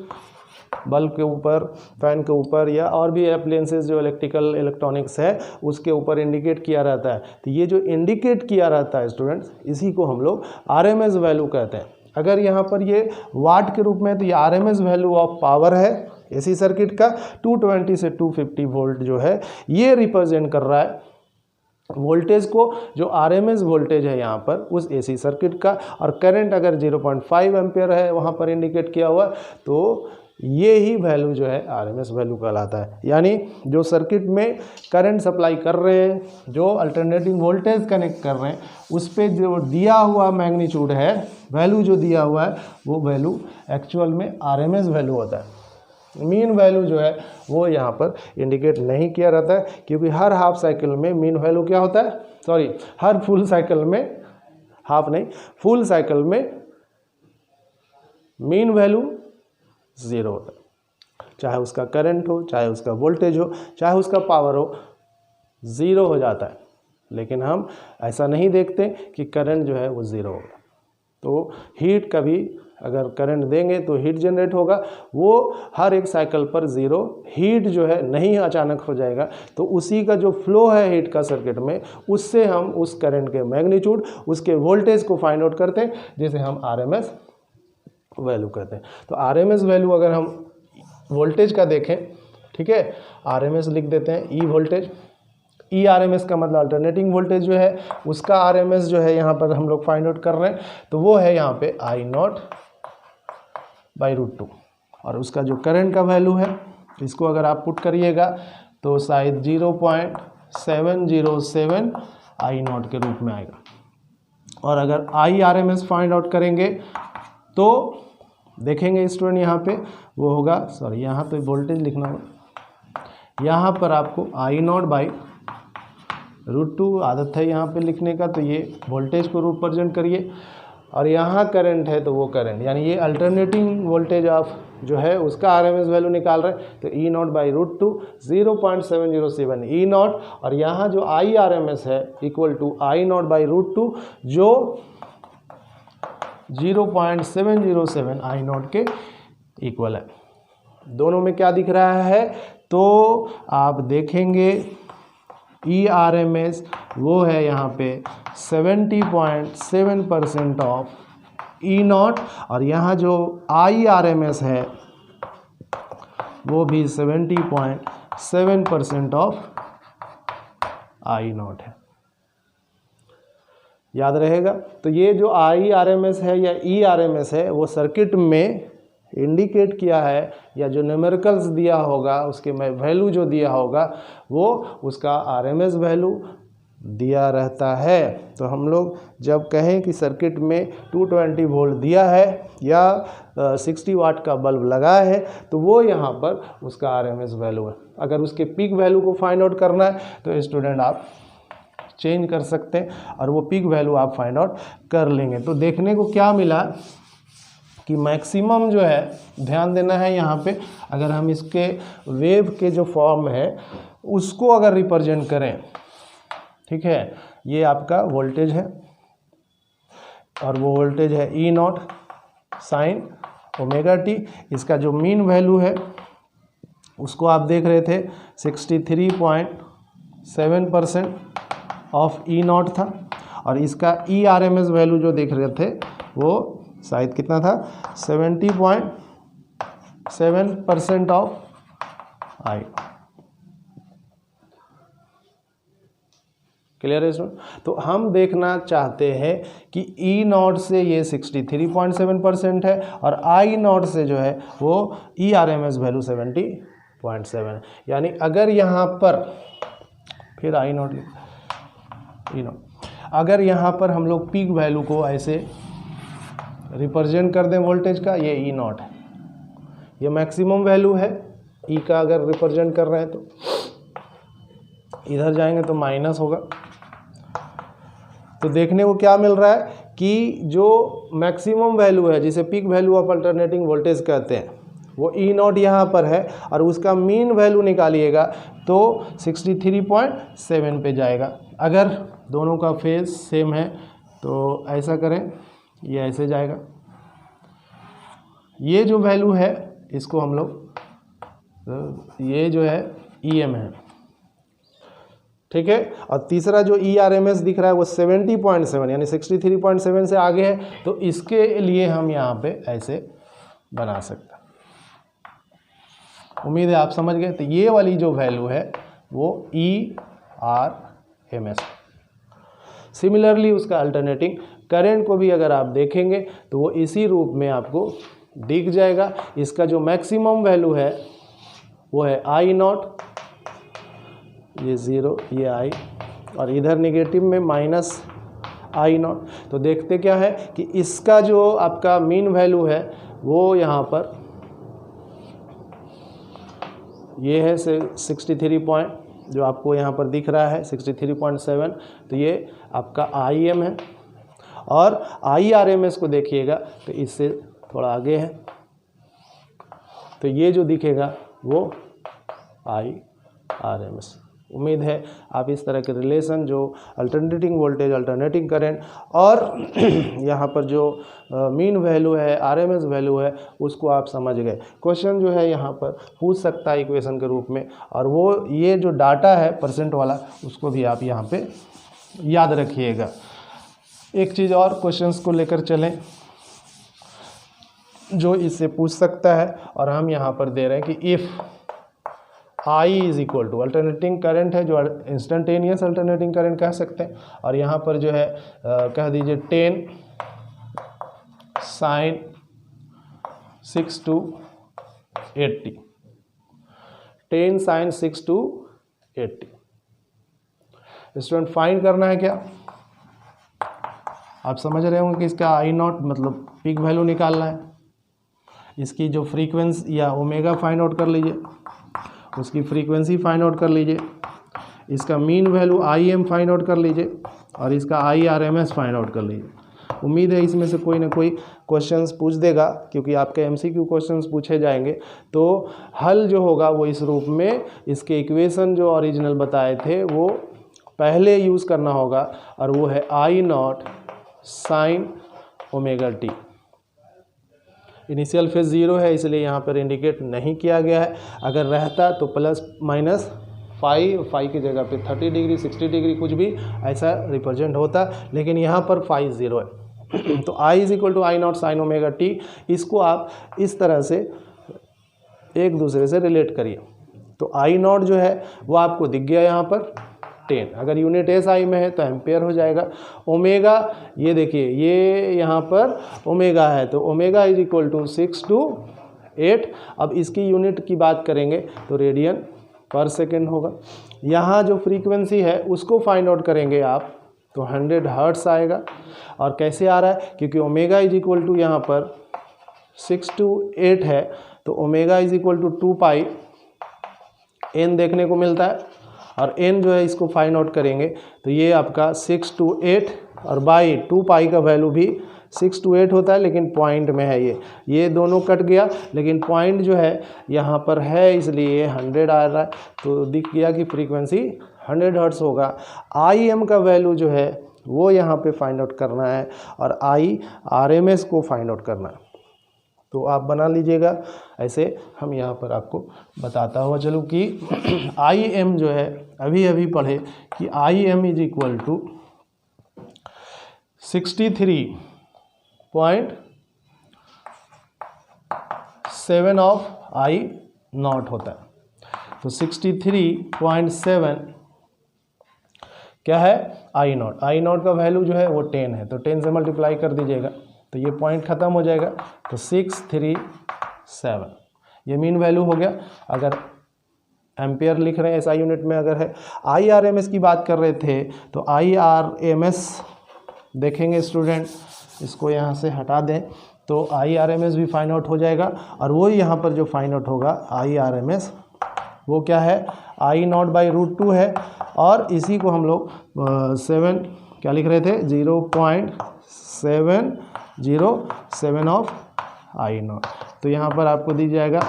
बल्ब के ऊपर, फैन के ऊपर या और भी एप्लायंसेस जो इलेक्ट्रिकल इलेक्ट्रॉनिक्स है उसके ऊपर इंडिकेट किया रहता है। तो ये जो इंडिकेट किया रहता है स्टूडेंट्स, इसी को हम लोग आरएमएस वैल्यू कहते हैं। अगर यहाँ पर ये वाट के रूप में तो ये आरएमएस वैल्यू ऑफ पावर है एसी सर्किट का, 220 से 250 वोल्ट जो है ये रिप्रेजेंट कर रहा है वोल्टेज को, जो आरएमएस वोल्टेज है यहाँ पर उस एसी सर्किट का। और करंट अगर 0.5 एम्पियर है वहाँ पर इंडिकेट किया हुआ, तो ये ही वैल्यू जो है आरएमएस वैल्यू कहलाता है। यानी जो सर्किट में करंट सप्लाई कर रहे हैं, जो अल्टरनेटिंग वोल्टेज कनेक्ट कर रहे हैं, उस पर जो दिया हुआ मैग्नीट्यूड है, वैल्यू जो दिया हुआ है, वो वैल्यू एक्चुअल में आरएमएस वैल्यू होता है। मीन वैल्यू जो है वो यहाँ पर इंडिकेट नहीं किया रहता है, क्योंकि हर हाफ साइकिल में मीन वैल्यू क्या होता है, हर फुल साइकिल में, हाफ नहीं फुल साइकिल में मीन वैल्यू 0 होता है। चाहे उसका करंट हो, चाहे उसका वोल्टेज हो, चाहे उसका पावर हो, 0 हो जाता है। लेकिन हम ऐसा नहीं देखते कि करंट जो है वो 0 होगा। तो हीट कभी अगर करंट देंगे तो हीट जनरेट होगा, वो हर एक साइकिल पर 0 हीट जो है नहीं अचानक हो जाएगा। तो उसी का जो फ्लो है हीट का सर्किट में, उससे हम उस करंट के मैग्नीट्यूड, उसके वोल्टेज को फाइंड आउट करते हैं, जिसे हम आरएमएस वैल्यू कहते हैं। तो आरएमएस वैल्यू अगर हम वोल्टेज का देखें, ठीक है, आरएमएस लिख देते हैं ई वोल्टेज, ई आरएमएस का मतलब अल्टरनेटिंग वोल्टेज जो है उसका आरएमएस जो है यहाँ पर हम लोग फाइंड आउट कर रहे हैं, तो वो है यहाँ पे I0/√2। और उसका जो करंट का वैल्यू है, इसको अगर आप पुट करिएगा तो शायद 0.707 I0 के रूप में आएगा। और अगर आई आरएमएस फाइंड आउट करेंगे तो देखेंगे स्टूडेंट यहाँ पे वो होगा, यहाँ पे वोल्टेज लिखना होगा, यहाँ पर आपको I0/√2 आदत है यहाँ पे लिखने का, तो ये वोल्टेज को रिप्रेजेंट करिए। और यहाँ करंट है तो वो करंट, यानी ये अल्टरनेटिंग वोल्टेज ऑफ जो है उसका RMS वैल्यू निकाल रहे हैं, तो E nought by root 2 0.707 E nought, और यहाँ जो IRMS है equal to I nought by root 2 जो 0.707 आई नॉट के इक्वल है। दोनों में क्या दिख रहा है, तो आप देखेंगे ERMS वो है यहाँ पे 70.7% ऑफ ई नॉट, और यहाँ जो IRMS है वो भी 70.7% ऑफ आई नॉट है। याद रहेगा। तो ये जो IRMS है या ERMS है वो सर्किट में इंडिकेट किया है, या जो न्यूमेरिकल्स दिया होगा उसके में वैल्यू जो दिया होगा वो उसका RMS वैल्यू दिया रहता है। तो हम लोग जब कहें कि सर्किट में 220 वोल्ट दिया है या 60 वाट का बल्ब लगा है, तो वो यहाँ पर उसका RMS वैल्यू है। अगर उसके पीक वैल्यू को फाइंड आउट करना है तो स्टूडेंट आप चेंज कर सकते हैं और वो पीक वैल्यू आप फाइंड आउट कर लेंगे। तो देखने को क्या मिला कि मैक्सिमम जो है, ध्यान देना है यहाँ पे, अगर हम इसके वेव के जो फॉर्म है उसको अगर रिप्रेजेंट करें, ठीक है, ये आपका वोल्टेज है और वो वोल्टेज है E not sine omega T. इसका जो मीन वैल्यू है उसको आप देख रहे थे 63.7% ऑफ ई नॉट था, और इसका ERMS वैल्यू जो देख रहे थे वो शायद कितना था 70.7% ऑफ आई। क्लियर है स्टूडेंट। तो हम देखना चाहते हैं कि ई नॉट से ये 63.7% है और आई नॉट से जो है वो ERMS वैल्यू 70.7 है। यानी अगर यहाँ पर फिर आई नॉट ई नॉट, अगर यहाँ पर हम लोग पीक वैल्यू को ऐसे रिप्रेजेंट कर दें वोल्टेज का, ये ई नॉट है, ये मैक्सिमम वैल्यू है ई का। अगर रिप्रेजेंट कर रहे हैं तो इधर जाएंगे तो माइनस होगा। तो देखने को क्या मिल रहा है कि जो मैक्सिमम वैल्यू है जिसे peak value of alternating voltage कहते हैं वो ई नॉट यहाँ पर है, और उसका मीन वैल्यू निकालिएगा तो 63.7 पे जाएगा। अगर दोनों का फेज सेम है तो ऐसा करें, ये ऐसे जाएगा। ये जो वैल्यू है इसको हम लोग, ये जो है EM है, ठीक है। और तीसरा जो ERMS दिख रहा है वो 70.7 यानी 63.7 से आगे है, तो इसके लिए हम यहाँ पे ऐसे बना सकते हैं। उम्मीद है आप समझ गए। तो ये वाली जो वैल्यू है वो ERMS। सिमिलरली उसका अल्टरनेटिंग करंट को भी अगर आप देखेंगे तो वो इसी रूप में आपको दिख जाएगा। इसका जो मैक्सिमम वैल्यू है वो है आई नॉट, ये 0, ये आई, और इधर नेगेटिव में माइनस आई नॉट। तो देखते क्या है कि इसका जो आपका मीन वैल्यू है वो यहाँ पर ये है 63 पॉइंट, जो आपको यहाँ पर दिख रहा है 63.7, तो ये आपका IM है। और IRMS को देखिएगा तो इससे थोड़ा आगे है, तो ये जो दिखेगा वो IRMS। उम्मीद है आप इस तरह के रिलेशन जो अल्टरनेटिंग वोल्टेज, अल्टरनेटिंग करंट और यहाँ पर जो मीन वैल्यू है, RMS वैल्यू है, उसको आप समझ गए। क्वेश्चन जो है यहाँ पर पूछ सकता है इक्वेशन के रूप में, और वो ये जो डाटा है परसेंट वाला उसको भी आप यहाँ पे याद रखिएगा। एक चीज़ और क्वेश्चंस को लेकर चलें जो इससे पूछ सकता है, और हम यहाँ पर दे रहे हैं कि if I is equal to alternating current है, जो इंस्टेंटेनियस अल्टरनेटिंग करंट कह सकते हैं, और यहाँ पर जो है कह दीजिए 10 sine 6 to 80, 10 sine 6 to 80। Student find करना है क्या, आप समझ रहे होंगे कि इसका आई नॉट मतलब पीक वैल्यू निकालना है। इसकी जो फ्रीक्वेंसी या ओमेगा फाइंड आउट कर लीजिए, उसकी फ्रीक्वेंसी फाइंड आउट कर लीजिए, इसका mean value IM find out कर लीजिए, और इसका IRMS फाइंड आउट कर लीजिए। उम्मीद है इसमें से कोई ना कोई क्वेश्चंस पूछ देगा, क्योंकि आपके एमसीक्यू क्वेश्चंस पूछे जाएंगे। तो हल जो होगा वो इस रूप में, इसके इक्वेशन जो ओरिजिनल बताए थे वो पहले यूज़ करना होगा, और वो है I0 sin omega T. Initial phase 0 है इसलिए यहाँ पर इंडिकेट नहीं किया गया है। अगर रहता तो प्लस माइनस फाई की जगह पे 30 डिग्री 60 डिग्री कुछ भी ऐसा रिप्रेजेंट होता, लेकिन यहाँ पर फाई 0 है। तो I = I0 sin omega T, इसको आप इस तरह से एक दूसरे से रिलेट करिए। तो I0 जो है वो आपको दिख गया यहाँ पर 10, अगर यूनिट SI में है तो एम्पेयर हो जाएगा। ओमेगा, ये देखिए ये यहाँ पर ओमेगा है, तो ओमेगा = 6 to 8। अब इसकी यूनिट की बात करेंगे तो रेडियन पर सेकेंड होगा। यहाँ जो फ्रीक्वेंसी है उसको फाइंड आउट करेंगे आप, तो 100 हर्ट्स आएगा। और कैसे आ रहा है, क्योंकि ओमेगा = यहाँ पर 6 to 8 है, तो ओमेगा = 2 पाई n देखने को मिलता है, और n जो है इसको फाइंड आउट करेंगे तो ये आपका 6 to 8, और बाई 2 पाई का वैल्यू भी 6 to 8 होता है, लेकिन पॉइंट में है ये दोनों कट गया, लेकिन पॉइंट जो है यहाँ पर है इसलिए ये 100 आ रहा है। तो दिख गया कि फ्रीक्वेंसी 100 हर्ट्स होगा। IM का वैल्यू जो है वो यहाँ पे फाइंड आउट करना है, और IRMS को फाइंड आउट करना है। तो आप बना लीजिएगा ऐसे, हम यहाँ पर आपको बताता हुआ चलूँ कि IM जो है अभी पढ़े कि IM = 63.7 ऑफ I0 होता है। तो 63.7 क्या है, I0 का वैल्यू जो है वो 10 है, तो 10 से मल्टीप्लाई कर दीजिएगा तो ये पॉइंट ख़त्म हो जाएगा। तो 637 ये मीन वैल्यू हो गया। अगर एम्पियर लिख रहे हैं SI यूनिट में अगर है। IRMS की बात कर रहे थे, तो IRMS देखेंगे स्टूडेंट, इसको यहाँ से हटा दें तो IRMS भी फाइंड आउट हो जाएगा। और वो यहाँ पर जो फाइंड आउट होगा IRMS वो क्या है, I0/√2 है, और इसी को हम लोग 7 क्या लिख रहे थे, 0.707 ऑफ I0। तो यहाँ पर आपको दी जाएगा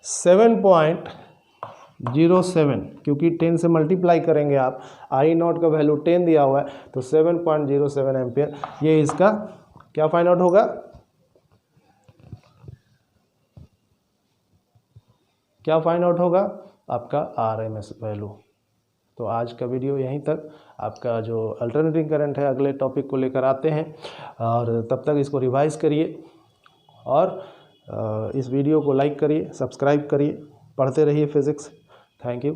7.07, क्योंकि 10 से मल्टीप्लाई करेंगे आप, I0 का वैल्यू 10 दिया हुआ है, तो 7.07 एम्पियर, ये इसका क्या फाइंड आउट होगा, क्या फाइंड आउट होगा, आपका RMS वैल्यू। तो आज का वीडियो यहीं तक। आपका जो अल्टरनेटिंग करंट है अगले टॉपिक को लेकर आते हैं, और तब तक इसको रिवाइज करिए, और इस वीडियो को लाइक करिए, सब्सक्राइब करिए, पढ़ते रहिए फिज़िक्स। Thank you.